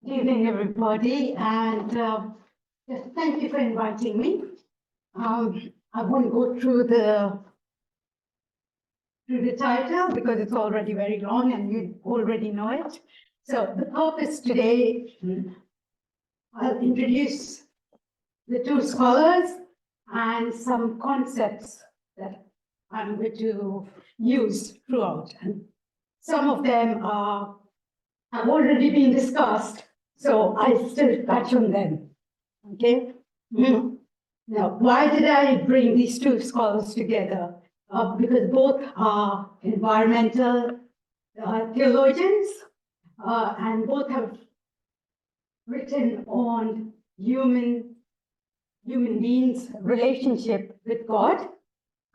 Good evening, everybody, and thank you for inviting me. I won't go through the title because it's already very long and you already know it. So the purpose today, I'll introduce the two scholars and some concepts that I'm going to use throughout. And some of them have already been discussed, so I still touch on them. Okay. Now, why did I bring these two scholars together? Because both are environmental theologians, and both have written on human beings' relationship with God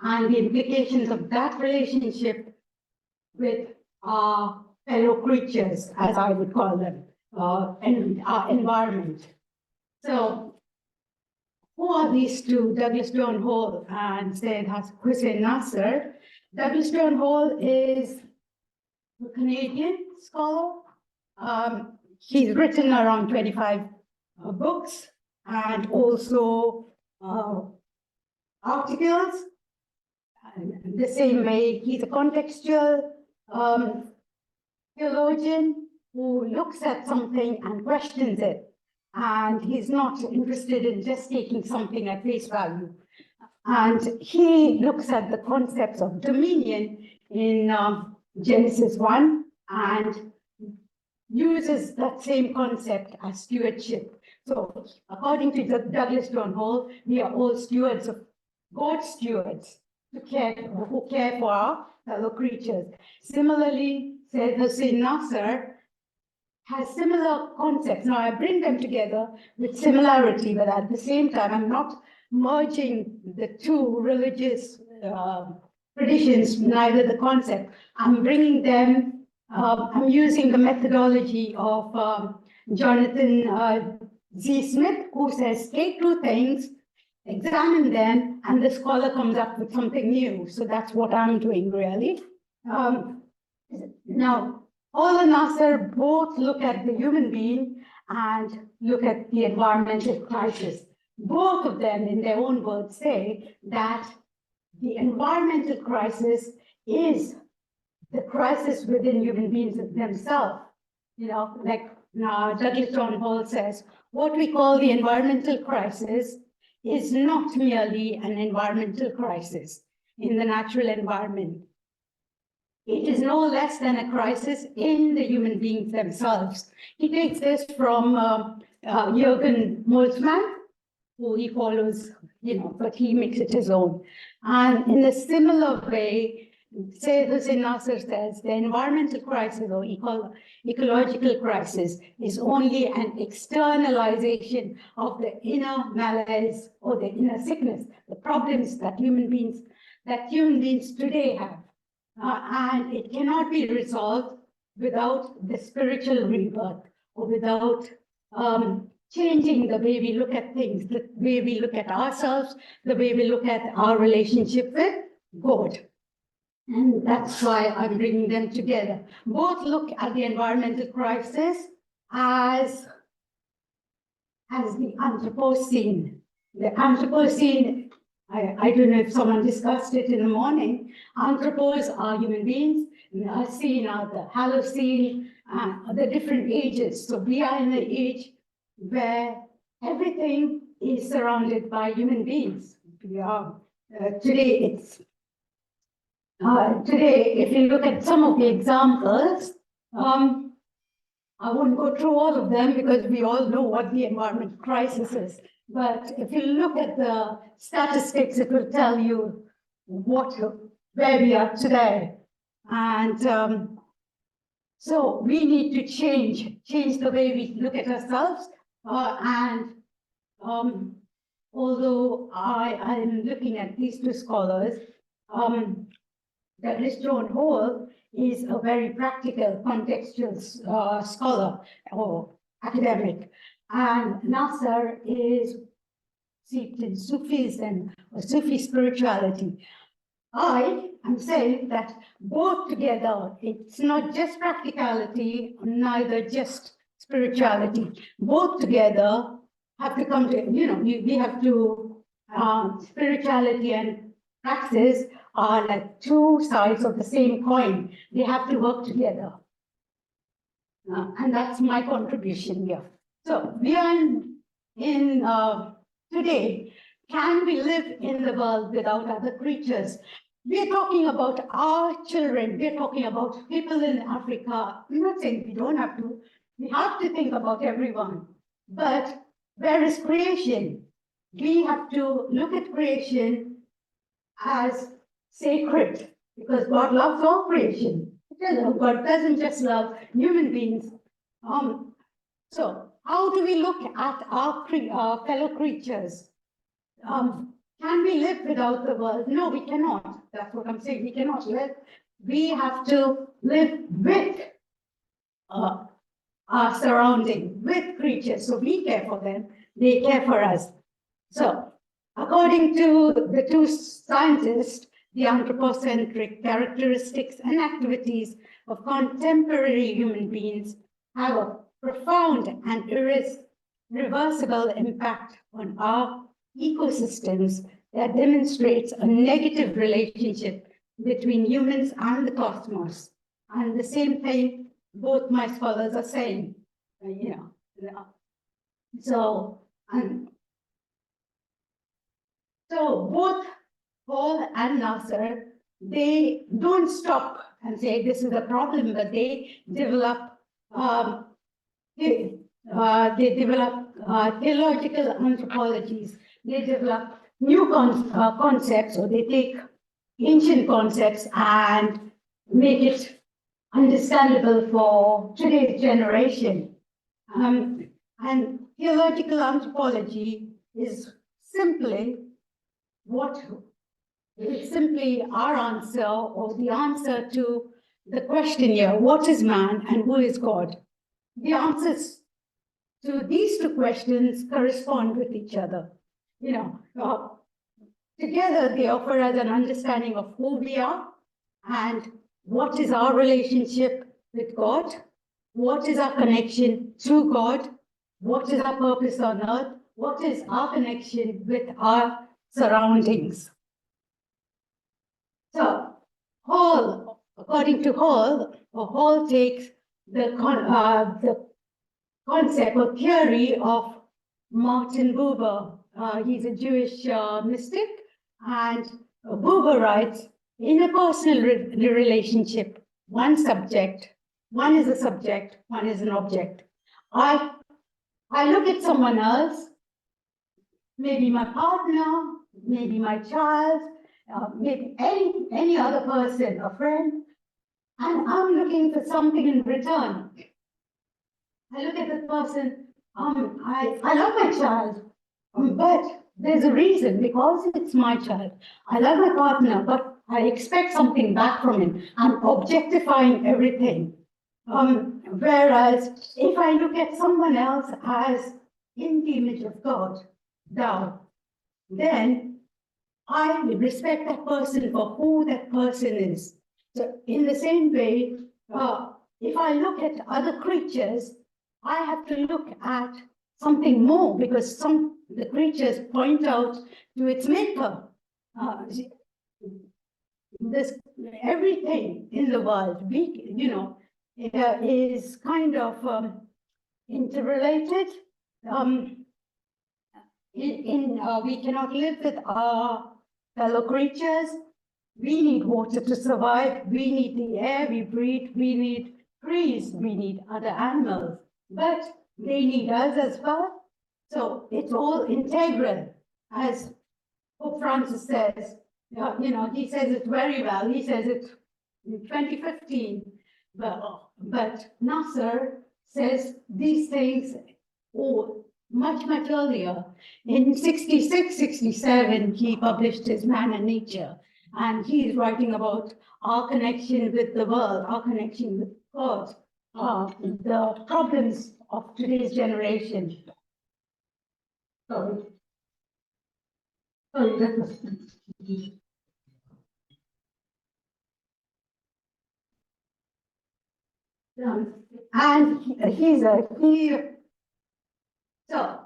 and the implications of that relationship with our fellow creatures, as I would call them, and our environment. So, who are these two, Douglas John Hall and Seyyed Hossein Nasr? Douglas John Hall is a Canadian scholar. He's written around 25 books and also articles. And the same way, he's a contextual theologian who looks at something and questions it. And he's not interested in just taking something at face value. And he looks at the concepts of dominion in Genesis 1 and uses that same concept as stewardship. So according to Douglas John Hall, we are all stewards of God's stewards who care for our fellow creatures. Similarly, Seyyed Hossein Nasr has similar concepts. Now, I bring them together with similarity, but at the same time, I'm not merging the two religious traditions, neither the concept. I'm bringing them, I'm using the methodology of Jonathan Z. Smith, who says, take two things, examine them, and the scholar comes up with something new. So that's what I'm doing, really. Now, Hall and Nasr both look at the human being and look at the environmental crisis. Both of them, in their own words, say that the environmental crisis is the crisis within human beings themselves. You know, like Douglas John Hall says, what we call the environmental crisis is not merely an environmental crisis in the natural environment. It is no less than a crisis in the human beings themselves. He takes this from Jürgen Moltmann, who he follows, but he makes it his own. And in a similar way, Seyyed Hossein Nasr says the environmental crisis or ecological crisis is only an externalization of the inner malaise or the inner sickness, the problems that human beings today have. And it cannot be resolved without the spiritual rebirth or without changing the way we look at things, the way we look at ourselves, the way we look at our relationship with God. And that's why I'm bringing them together. Both look at the environmental crisis as the Anthropocene. The Anthropocene, I don't know if someone discussed it in the morning. Anthropos are human beings, Scene are the Holocene, the different ages. So we are in an age where everything is surrounded by human beings. We are, today, if you look at some of the examples, I won't go through all of them because we all know what the environment crisis is. But if you look at the statistics, it will tell you where we are today. And so we need to change the way we look at ourselves. Although I am looking at these two scholars, Douglas John Hall is a very practical, contextual scholar or academic. And Nasr is steeped in Sufism or Sufi spirituality. I am saying that both together, it's not just practicality, neither just spirituality. Both together have to come to, we have to, spirituality and praxis are like two sides of the same coin. They have to work together. And that's my contribution here. So we are in today, can we live in the world without other creatures? We're talking about our children. We're talking about people in Africa. I'm not saying we don't have to. We have to think about everyone. But where is creation? We have to look at creation as sacred, because God loves all creation. God doesn't just love human beings. So how do we look at our fellow creatures? Can we live without the world? No, we cannot. That's what I'm saying. We cannot live. We have to live with our surrounding, with creatures. So we care for them. They care for us. So according to the two scientists, the anthropocentric characteristics and activities of contemporary human beings have a profound and irreversible impact on our ecosystems that demonstrates a negative relationship between humans and the cosmos. And the same thing both my scholars are saying, So both Paul and Nasr, they don't stop and say this is a problem, but they develop theological anthropologies. They develop new concepts, or they take ancient concepts and make it understandable for today's generation. And theological anthropology is simply it's simply our answer, or the answer to the question here, what is man and who is God? The answers to these two questions correspond with each other. Together they offer us an understanding of who we are and what is our relationship with God, what is our connection to God, what is our purpose on earth, what is our connection with our surroundings. So Hall, according to Hall takes the concept or theory of Martin Buber. He's a Jewish mystic, and Buber writes, in a personal relationship, one is a subject, one is an object. I look at someone else, maybe my partner, maybe my child, maybe any other person, a friend, and I'm looking for something in return. I look at the person, I love my child, but there's a reason, because it's my child. I love my partner, but I expect something back from him. I'm objectifying everything. Whereas if I look at someone else as in the image of God, then I respect that person for who that person is. So in the same way, if I look at other creatures, I have to look at something more, because the creatures point out to its maker. Everything in the world, is kind of interrelated. We cannot live with our fellow creatures. We need water to survive. We need the air we breathe. We need trees. We need other animals. But they need us as well. So it's all integral, as Pope Francis says. He says it very well. He says it in 2015. But Nasr says these things much, much earlier. In 66, 67, he published his Man and Nature. And he's writing about our connection with the world, our connection with God, the problems of today's generation. Sorry. And so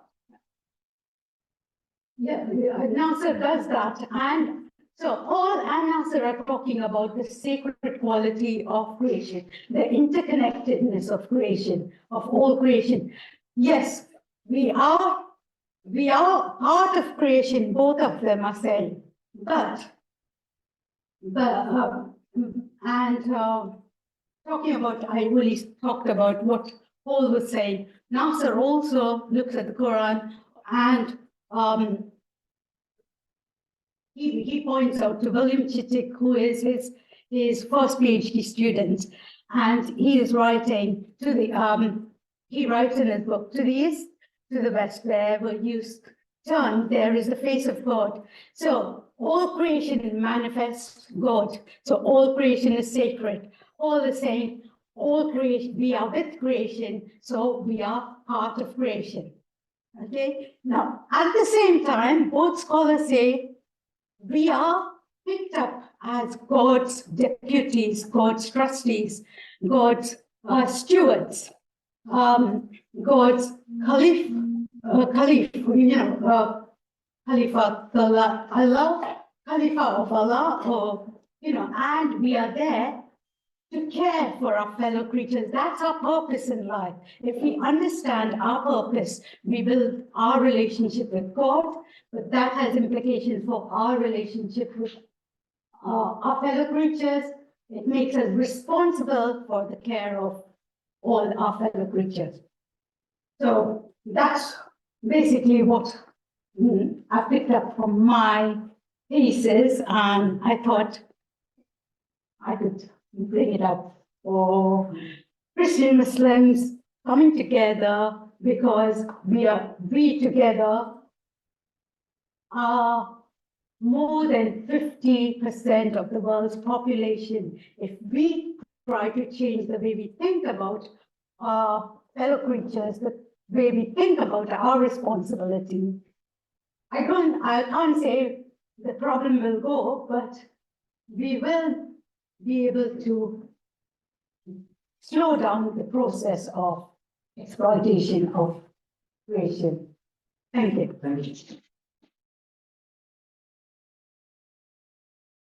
yeah, Nasr does that, and so Paul and Nasr are talking about the sacred quality of creation, the interconnectedness of creation, of all creation. Yes, we are part of creation, both of them are saying, but talking about, I really talked about what Paul was saying. Nasr also looks at the Quran and he points out to William Chittick, who is his first PhD student, and he is writing to the he writes in his book, to the east, to the west, wherever you turn, there is the face of God. So all creation manifests God. So all creation is sacred. Paul is saying all creation, we are with creation, so we are part of creation. Okay. Now, at the same time, both scholars say we are picked up as God's deputies, God's trustees, God's stewards, God's caliph, Khalifa of Allah, or, and we are there to care for our fellow creatures. That's our purpose in life. If we understand our purpose, we build our relationship with God, but that has implications for our relationship with our fellow creatures. It makes us responsible for the care of all our fellow creatures. So that's basically what I picked up from my thesis, and I thought I could bring it up for Christian Muslims coming together, because we together are more than 50% of the world's population. If we try to change the way we think about our fellow creatures, the way we think about our responsibility, I can't say the problem will go, but we will be able to slow down the process of exploitation of creation. Thank you. Thank you.